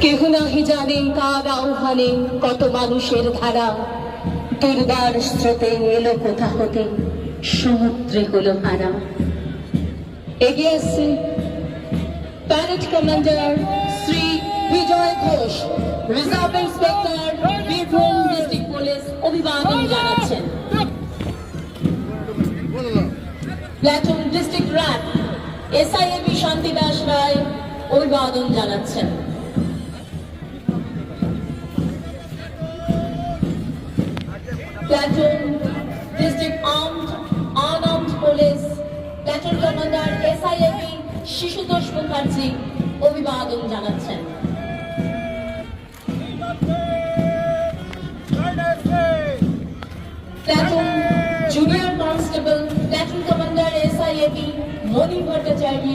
কেহ নাহি জানে কার আহ্বানে কত মানুষের ধারা দুর্বার স্রোতে এলো কোথা হতে সমুদ্রে হলো ভাড়া। এগিয়ে আসছে parade commander Shri Bijoy Ghosh, reserve inspector Birbhum district police অভিবাদন জানাচ্ছেন। Platoon district RAB SIAB Shantidas Roy অভিবাদন জানাচ্ছেন। Platoon district unarmed police platoon commander SIAB Shishutosh Mukherjee অভিবাদন জানাচ্ছেন। Platoon junior constable platoon commander SIAB Moni Bhattacharya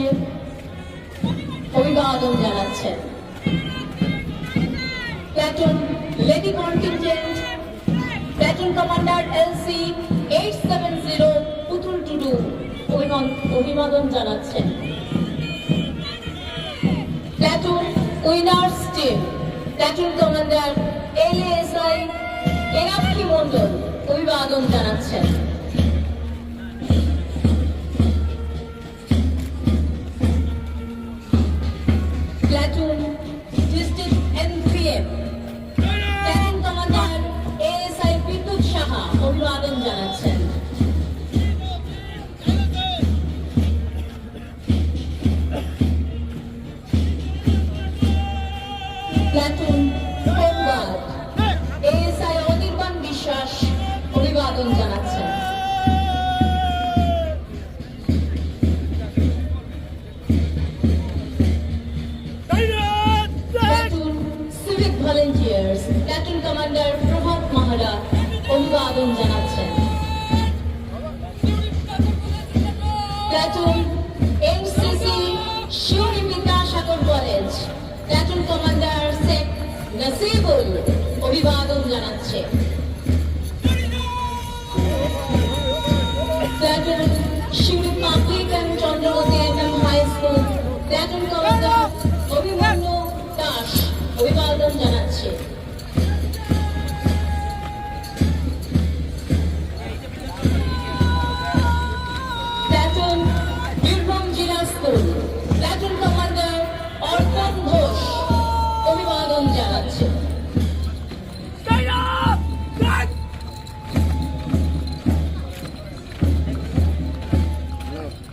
অভিবাদন জানাচ্ছেন। Platoon lady contingent platoon commander LC 870 Putul Tudu অভিবাদন জানাচ্ছেন। Platoon winners team platoon commander LASI Enakshi Mondal অভিবাদন জানাচ্ছেন। Platoon district NPM platoon commander ASI বিদ্যুৎ সাহা অভিবাদন জানাচ্ছেন। Platoon home guard ASI Anirban Biswas অভিবাদন জানাচ্ছেন। Platoon civic volunteers platoon commander Prabhat Mahara অভিবাদন জানাচ্ছেন। Platoon NCC Suri Vidyasagar college platoon commander Sheikh Nasibul অভিবাদন জানাচ্ছে।